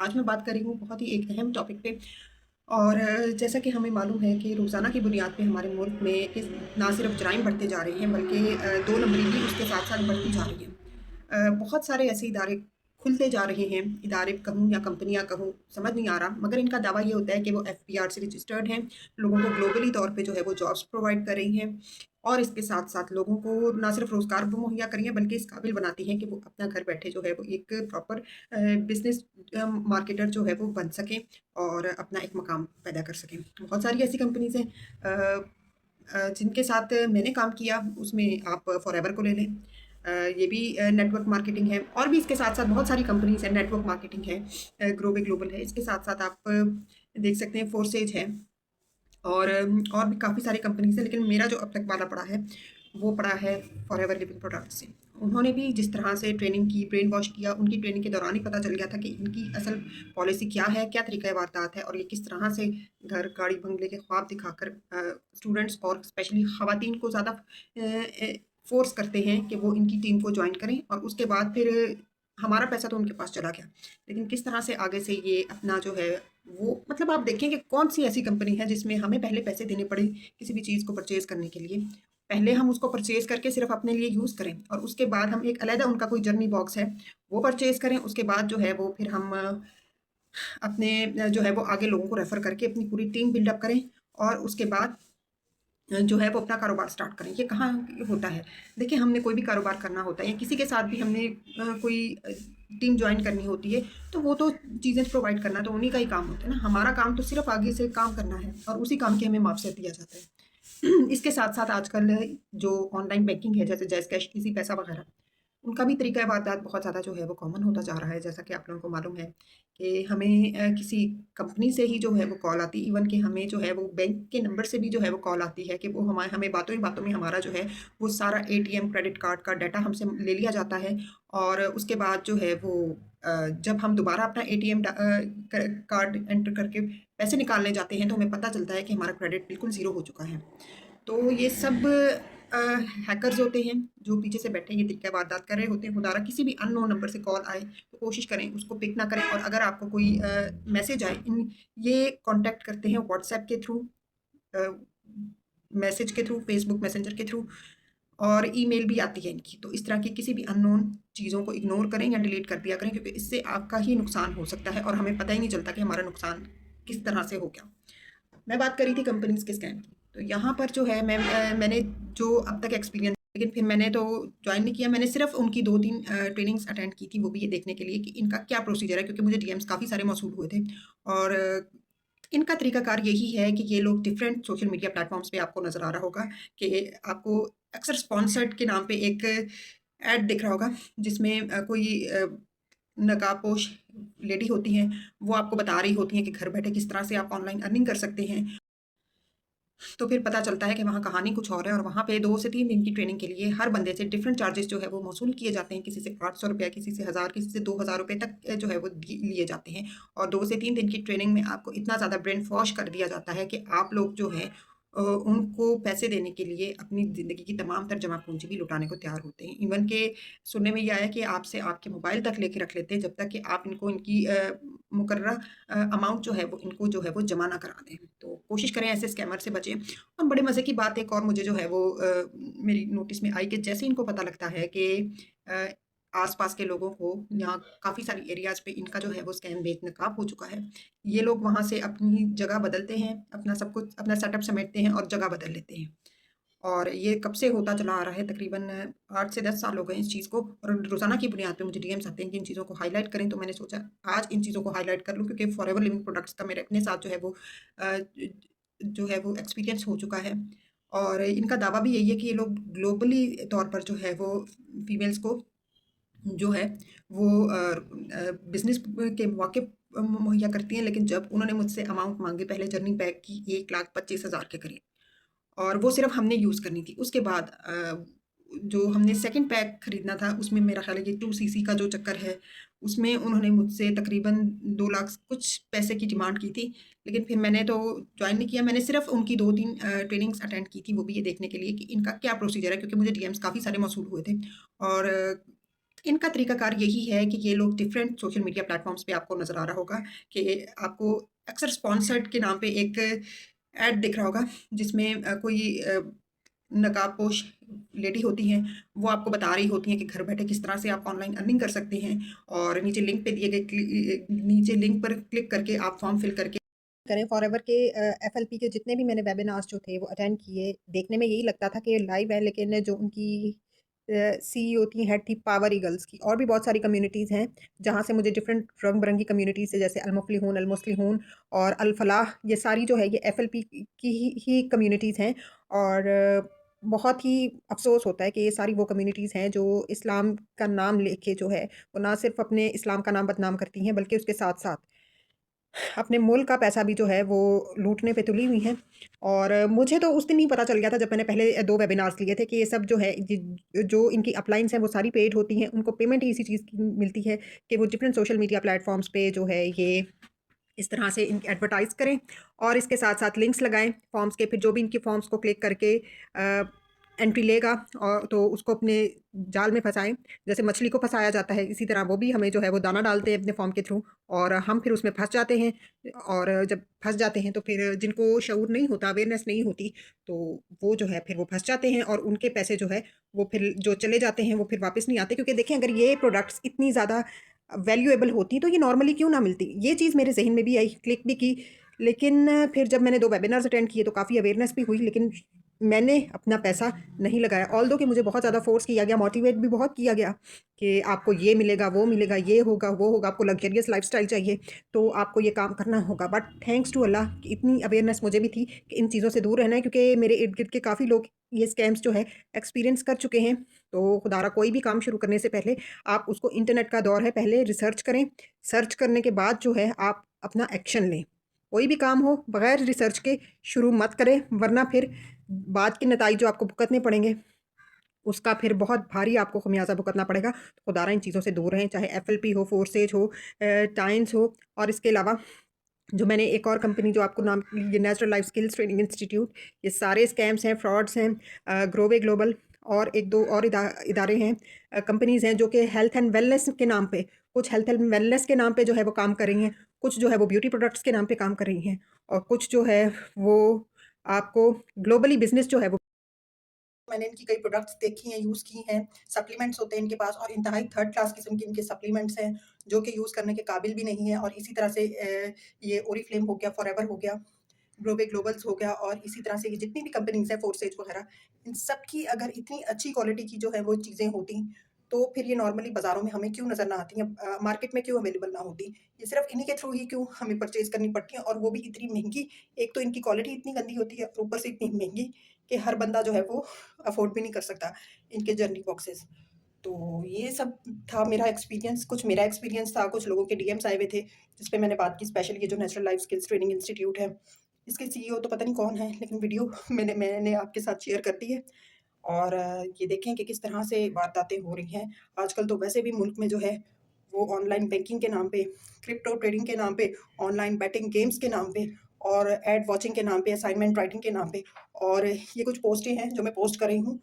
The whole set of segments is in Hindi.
आज मैं बात कर रही हूँ बहुत ही एक अहम टॉपिक पे। और जैसा कि हमें मालूम है कि रोज़ाना की बुनियाद पे हमारे मुल्क में ना सिर्फ जराइम बढ़ते जा रहे हैं बल्कि दो नंबरी भी उसके साथ साथ बढ़ती जा रही हैं। बहुत सारे ऐसे इदारे खुलते जा रहे हैं, इदारे कहूँ या कंपनियां कहूँ समझ नहीं आ रहा, मगर इनका दावा ये होता है कि वो एफबीआर से रजिस्टर्ड हैं, लोगों को ग्लोबली तौर पे जो है वो जॉब्स प्रोवाइड कर रही हैं और इसके साथ साथ लोगों को ना सिर्फ रोज़गार भी मुहैया करी है बल्कि इस काबिल बनाती हैं कि वो अपना घर बैठे जो है वो एक प्रॉपर बिजनेस मार्केटर जो है वो बन सकें और अपना एक मकाम पैदा कर सकें। बहुत सारी ऐसी कंपनीज़ हैं जिनके साथ मैंने काम किया, उसमें आप फॉरएवर को ले लें। ये भी नेटवर्क मार्केटिंग है और भी इसके साथ-साथ बहुत सारी कंपनीज़ हैं, नेटवर्क मार्केटिंग है, ग्लोबल ग्लोबल है। इसके साथ-साथ आप देख सकते हैं फोर्सेज है और भी काफ़ी सारी कंपनीज़ हैं, लेकिन मेरा जो अब तक वाला पड़ा है, वो पड़ा है फॉरएवर लिविंग प्रोडक्ट्स से। उन्होंने भी जिस तरह से ट्रेनिंग की, ब्रेन वॉश किया, उनकी ट्रेनिंग के दौरान ही पता चल गया था कि इनकी असल पॉलिसी क्या है, क्या तरीक़ा-ए-वारदात है और ये किस तरह से घर, गाड़ी, बंगले के ख्वाब दिखाकर स्टूडेंट्स और स्पेशली ख़वातीन को ज़्यादा फ़ोर्स करते हैं कि वो इनकी टीम को जॉइन करें और उसके बाद फिर हमारा पैसा तो उनके पास चला गया। लेकिन किस तरह से आगे से ये अपना जो है वो मतलब आप देखें कि कौन-सी ऐसी कंपनी है जिसमें हमें पहले पैसे देने पड़े किसी भी चीज़ को परचेज़ करने के लिए। पहले हम उसको परचेज़ करके सिर्फ़ अपने लिए यूज़ करें और उसके बाद हम एक अलहदा उनका कोई जर्नी बॉक्स है, वो परचेज़ करें। उसके बाद जो है वो फिर हम अपने जो है वो आगे लोगों को रेफ़र करके अपनी पूरी टीम बिल्डअप करें और उसके बाद जो है वो अपना कारोबार स्टार्ट करें। ये कहाँ होता है? देखिए, हमने कोई भी कारोबार करना होता है या किसी के साथ भी हमने कोई टीम जॉइन करनी होती है, तो वो तो चीज़ें प्रोवाइड करना तो उन्हीं का ही काम होता है ना। हमारा काम तो सिर्फ़ आगे से काम करना है और उसी काम की हमें मुआवज़ा दिया जाता है। इसके साथ-साथ आजकल जो ऑनलाइन बैंकिंग है, जैसे जैज़ कैश, इज़ी पैसा वगैरह, उनका भी तरीक़ा-ए-वारदात बहुत ज़्यादा जो है वो कॉमन होता जा रहा है। जैसा कि आप लोगों को मालूम है कि हमें किसी कंपनी से ही जो है वो कॉल आती है, इवन कि हमें जो है वो बैंक के नंबर से भी जो है वो कॉल आती है कि वो हमें बातों ही बातों में हमारा जो है वो सारा एटीएम, क्रेडिट कार्ड का डाटा हमसे ले लिया जाता है और उसके बाद जो है वो जब हम दोबारा अपना एटीएम कार्ड एंटर करके पैसे निकालने जाते हैं तो हमें पता चलता है कि हमारा क्रेडिट बिल्कुल ज़ीरो हो चुका है। तो ये सब अ, हैकर्स होते हैं जो पीछे से बैठे ये तरीक़ा वारदात कर रहे होते हैं। खुदारा किसी भी अननोन नंबर से कॉल आए तो कोशिश करें उसको पिक ना करें और अगर आपको कोई मैसेज आए, ये कॉन्टैक्ट करते हैं व्हाट्सएप के थ्रू, अ, मैसेज के थ्रू, फेसबुक मैसेंजर के थ्रू और ईमेल भी आती है इनकी। तो इस तरह की किसी भी अननोन चीज़ों को इग्नोर करें या डिलीट कर दिया करें, क्योंकि इससे आपका ही नुकसान हो सकता है और हमें पता ही नहीं चलता कि हमारा नुकसान किस तरह से हो गया। मैं बात कर रही थी कंपनीज़ के स्कैम की। तो यहाँ पर जो है मैंने जो अब तक एक्सपीरियंस, लेकिन फिर मैंने तो जॉइन नहीं किया। मैंने सिर्फ़ उनकी 2-3 ट्रेनिंग्स अटेंड की थी, वो भी ये देखने के लिए कि इनका क्या प्रोसीजर है, क्योंकि मुझे डीएम्स काफ़ी सारे मौसूल हुए थे और इनका तरीकाकार यही है कि ये लोग डिफरेंट सोशल मीडिया प्लेटफ़ॉर्म्स पे आपको नज़र आ रहा होगा कि आपको अक्सर स्पॉन्सर्ड के नाम पे एक ऐड दिख रहा होगा, जिसमें कोई नकाबपोश लेडी होती हैं, वो आपको बता रही होती हैं कि घर बैठे किस तरह से आप ऑनलाइन अर्निंग कर सकते हैं। तो फिर पता चलता है कि वहाँ कहानी कुछ और है और वहाँ पे 2 से 3 दिन की ट्रेनिंग के लिए हर बंदे से डिफरेंट चार्जेस जो है वो वसूल किए जाते हैं। किसी से ₹800, किसी से 1000, किसी से ₹2000 तक जो है वो लिए जाते हैं और 2 से 3 दिन की ट्रेनिंग में आपको इतना ज़्यादा ब्रेन वॉश कर दिया जाता है कि आप लोग जो हैं उनको पैसे देने के लिए अपनी ज़िंदगी की तमाम तर जमा पूँजी भी लुटाने को तैयार होते हैं। इवन के सुनने में ये आया कि आपसे आपके मोबाइल तक लेके रख लेते हैं जब तक कि आप इनको इनकी मुकर्ररा अमाउंट जो है वो इनको जो है वो जमा ना करा दें। तो कोशिश करें ऐसे स्कैमर से बचें। और बड़े मज़े की बात एक और मुझे जो है वो मेरी नोटिस में आई कि जैसे इनको पता लगता है कि अ, आस-पास के लोगों को यहाँ काफ़ी सारी एरियाज़ पे इनका जो है वो स्कैम बेनकाब हो चुका है। ये लोग वहाँ से अपनी जगह बदलते हैं, अपना सब कुछ अपना सेटअप समेटते हैं और जगह बदल लेते हैं। और ये कब से होता चला आ रहा है, तकरीबन 8 से 10 साल हो गए इस चीज़ को और रोज़ाना की बुनियाद पे मुझे डीएम्स आते हैं कि इन चीज़ों को हाइलाइट करें, तो मैंने सोचा आज इन चीज़ों को हाइलाइट कर लूँ, क्योंकि फॉरएवर लिविंग प्रोडक्ट्स का मेरे अपने साथ जो है वो अ, जो है वो एक्सपीरियंस हो चुका है। और इनका दावा भी यही है कि ये लोग ग्लोबली तौर पर जो है वो फीमेल्स को जो है वो बिज़नेस के मौके मुहैया करती हैं, लेकिन जब उन्होंने मुझसे अमाउंट माँगी पहले जर्नी पैक की 1,25,000 के करीब और वो सिर्फ़ हमने यूज़ करनी थी। उसके बाद जो हमने सेकंड पैक खरीदना था उसमें मेरा ख़्याल है कि 2 सीसी का जो चक्कर है, उसमें उन्होंने मुझसे तकरीबन 2 लाख कुछ पैसे की डिमांड की थी। लेकिन फिर मैंने तो जॉइन नहीं किया, मैंने सिर्फ़ उनकी 2-3 ट्रेनिंग्स अटेंड की थी, वो भी ये देखने के लिए कि इनका क्या प्रोसीजर है, क्योंकि मुझे डीएम्स काफ़ी सारे मौसूल हुए थे और इनका तरीकाकार यही है कि ये लोग डिफरेंट सोशल मीडिया प्लेटफ़ॉर्म्स पे आपको नज़र आ रहा होगा कि आपको अक्सर स्पॉन्सर्ड के नाम पे एक ऐड दिख रहा होगा, जिसमें कोई नकाबपोश लेडी होती हैं, वो आपको बता रही होती हैं कि घर बैठे किस तरह से आप ऑनलाइन अर्निंग कर सकते हैं, और नीचे लिंक पे दिए गए नीचे लिंक पर क्लिक करके आप फॉर्म फिल करके करें। फॉरएवर के एफएलपी के जितने भी मैंने वेबिनार्स जो थे वो अटेंड किए, देखने में यही लगता था कि लाइव है, लेकिन जो उनकी सीईओ थी, हेड थी पावर ईगल्स की, और भी बहुत सारी कम्युनिटीज़ हैं जहाँ से मुझे डिफरेंट रंग बिरंगी कम्युनिटीज़ से, जैसे अलमुफ्लिहून, अलमुस्लिहून और अल-फलाह, ये सारी जो है ये एफएलपी की ही कम्युनिटीज़ हैं। और बहुत ही अफ़सोस होता है कि ये सारी वो कम्युनिटीज़ हैं जो इस्लाम का नाम लेके जो है वो ना सिर्फ़ अपने इस्लाम का नाम बदनाम करती हैं, बल्कि उसके साथ-साथ अपने मुल्क का पैसा भी जो है वो लूटने पे तुली हुई हैं। और मुझे तो उस दिन ही पता चल गया था जब मैंने पहले 2 वेबिनार्स लिए थे कि ये सब जो है जो इनकी अपलाइन्स हैं वो सारी पेड होती हैं। उनको पेमेंट ही इसी चीज़ की मिलती है कि वो डिफरेंट सोशल मीडिया प्लेटफ़ॉर्म्स पे जो है ये इस तरह से इनकी एडवर्टाइज़ करें, और इसके साथ-साथ लिंक्स लगाएँ फ़ॉर्म्स के। फिर जो भी इनके फ़ॉर्म्स को क्लिक करके एंट्री लेगा और तो उसको अपने जाल में फँसाएँ। जैसे मछली को फँसाया जाता है, इसी तरह वो भी हमें जो है वो दाना डालते हैं अपने फ़ॉर्म के थ्रू, और हम फिर उसमें फँस जाते हैं। और जब फँस जाते हैं तो फिर जिनको शऊर नहीं होता, अवेयरनेस नहीं होती, तो वो जो है फिर वो फँस जाते हैं, और उनके पैसे जो है वो फिर जो चले जाते हैं वो फिर वापस नहीं आते। क्योंकि देखें, अगर ये प्रोडक्ट्स इतनी ज़्यादा वैल्यूएबल होती तो ये नॉर्मली क्यों ना मिलती? ये चीज़ मेरे ज़हन में भी आई, क्लिक भी की। लेकिन फिर जब मैंने 2 वेबिनार्स अटेंड किए तो काफ़ी अवेयरनेस भी हुई, लेकिन मैंने अपना पैसा नहीं लगाया। ऑल्दो कि मुझे बहुत ज़्यादा फ़ोर्स किया गया, मोटिवेट भी बहुत किया गया कि आपको ये मिलेगा, वो मिलेगा, ये होगा, वो होगा, आपको लग्ज़रियस लाइफ़स्टाइल चाहिए, तो आपको ये काम करना होगा। बट थैंक्स टू अल्लाह कि इतनी अवेयरनेस मुझे भी थी कि इन चीज़ों से दूर रहना है, क्योंकि मेरे इर्द-गिर्द के काफ़ी लोग ये स्कैम्स जो है एक्सपीरियंस कर चुके हैं। तो खुदारा कोई भी काम शुरू करने से पहले आप उसको, इंटरनेट का दौर है, पहले रिसर्च करें। सर्च करने के बाद जो है आप अपना एक्शन लें। कोई भी काम हो बगैर रिसर्च के शुरू मत करें, वरना फिर बाद के नताइज जो आपको भुगतने पड़ेंगे, उसका फिर बहुत भारी आपको खमियाज़ा भुगतना पड़ेगा। तो खुदारा इन चीज़ों से दूर रहें, चाहे एफएलपी हो, फोर्सेज हो, टाइम्स हो, और इसके अलावा जो मैंने एक और कंपनी जो आपको नाम, ये natural life skills training institute, ये सारे स्कैम्स हैं, फ्रॉड्स हैं। ग्रोवे ग्लोबल और 1-2 और इदारे हैं, कंपनीज़ हैं जो कि हेल्थ एंड वेलनेस के नाम पे, कुछ हेल्थ एंड वेलनेस के नाम पे जो है वो काम कर रही हैं, कुछ जो है वो ब्यूटी प्रोडक्ट्स के नाम पे काम कर रही हैं, और कुछ जो है वो आपको ग्लोबली बिज़नेस जो है वो, मैंने इनकी कई प्रोडक्ट्स देखी हैं, यूज़ की हैं। सप्लीमेंट्स होते हैं इनके पास, और इंतहाई थर्ड क्लास किस्म के इनके सप्लीमेंट्स हैं, जो कि यूज़ करने के काबिल भी नहीं है। और इसी तरह से ये ओरिफ्लेम हो गया, फॉरएवर हो गया, ग्लोबे ग्लोबल्स हो गया, और इसी तरह से ये जितनी भी कंपनीज़ हैं, फोर्सेज वगैरह, इन सब की अगर इतनी अच्छी क्वालिटी की जो है वो चीज़ें होती, तो फिर ये नॉर्मली बाज़ारों में हमें क्यों नज़र ना आती हैं, मार्केट में क्यों अवेलेबल ना होती? ये सिर्फ़ इन्हीं के थ्रू ही क्यों हमें परचेज़ करनी पड़ती हैं, और वो भी इतनी महँगी। एक तो इनकी क्वालिटी इतनी गंदी होती है, और ऊपर से इतनी महँगी कि हर बंदा जो है वो अफ़ोर्ड भी नहीं कर सकता इनके जर्नी बॉक्सेस। तो ये सब था मेरा एक्सपीरियंस, कुछ मेरा एक्सपीरियंस था, कुछ लोगों के डीएम्स आए हुए थे, जिस पे मैंने बात की। स्पेशली ये जो natural life skills training institute है, इसके सीईओ तो पता नहीं कौन है, लेकिन वीडियो मैंने आपके साथ शेयर कर दी है। और ये देखें कि किस तरह से वारदातें हो रही हैं। आजकल तो वैसे भी मुल्क में जो है वो ऑनलाइन बैंकिंग के नाम पे, क्रिप्टो ट्रेडिंग के नाम पे, ऑनलाइन बेटिंग गेम्स के नाम पे, और एड वॉचिंग के नाम पे, असाइनमेंट राइटिंग के नाम पे, और ये कुछ पोस्टें हैं जो मैं पोस्ट कर रही हूँ।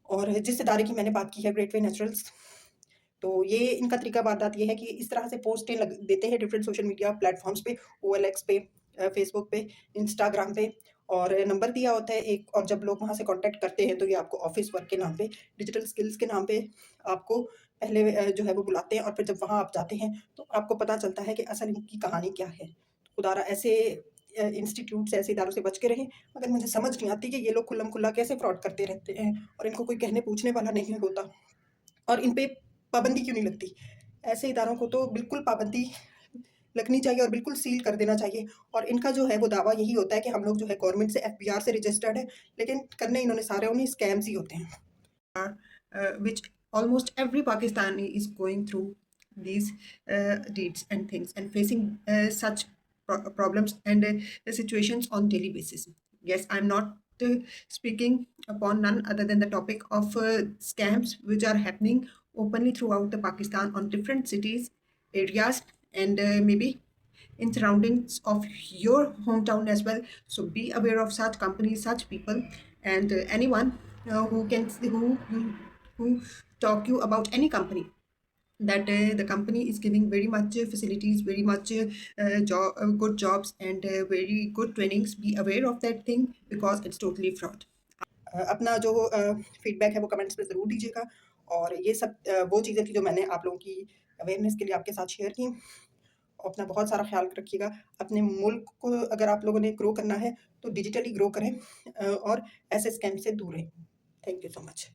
और जिस इदारे की मैंने बात की है, ग्रेट वे नेचुरल्स, तो ये इनका तरीका वारदात ये है कि इस तरह से पोस्टें लग देते हैं डिफरेंट सोशल मीडिया प्लेटफ़ॉर्म्स पे, ओएलएक्स पे, फ़ेसबुक पे, इंस्टाग्राम पे, और नंबर दिया होता है एक, और जब लोग वहाँ से कॉन्टैक्ट करते हैं तो ये आपको ऑफ़िस वर्क के नाम पे, डिजिटल स्किल्स के नाम पे आपको पहले जो है वो बुलाते हैं, और फिर जब वहाँ आप जाते हैं तो आपको पता चलता है कि असल इनकी कहानी क्या है। खुदारा ऐसे इंस्टीट्यूट से, ऐसे इदारों से बच के रहें। मगर मुझे समझ नहीं आती कि ये लोग खुल्लम-खुल्ला कैसे फ्रॉड करते रहते हैं, और इनको कोई कहने पूछने वाला नहीं होता, और इन पे पाबंदी क्यों नहीं लगती? ऐसे इदारों को तो बिल्कुल पाबंदी लगनी चाहिए और बिल्कुल सील कर देना चाहिए। और इनका जो है वो दावा यही होता है कि हम लोग जो है गवर्नमेंट से, एफबीआर से रजिस्टर्ड है, लेकिन करने इन्होंने सारे उन्हीं स्कैम्स ही होते हैं। Which almost every Pakistani is going through these deeds and things, and facing such problems and situations on daily basis. Yes, I'm not speaking upon none other than the topic of scams which are happening openly throughout the Pakistan on different cities, areas, and maybe in surroundings of your hometown as well. So be aware of such companies, such people, and anyone who talk you about any company. that the company is giving very much facilities, very much good jobs, and very good trainings. Be aware of that thing because it's totally fraud. अपना जो फीडबैक है वो कमेंट्स में ज़रूर दीजिएगा, और ये सब वो चीज़ें थी जो मैंने आप लोगों की अवेयरनेस के लिए आपके साथ शेयर की। अपना बहुत सारा ख्याल रखिएगा। अपने मुल्क को अगर आप लोगों ने ग्रो करना है तो डिजिटली ग्रो करें, और ऐसे स्कैम से दूर रहें। Thank you so much.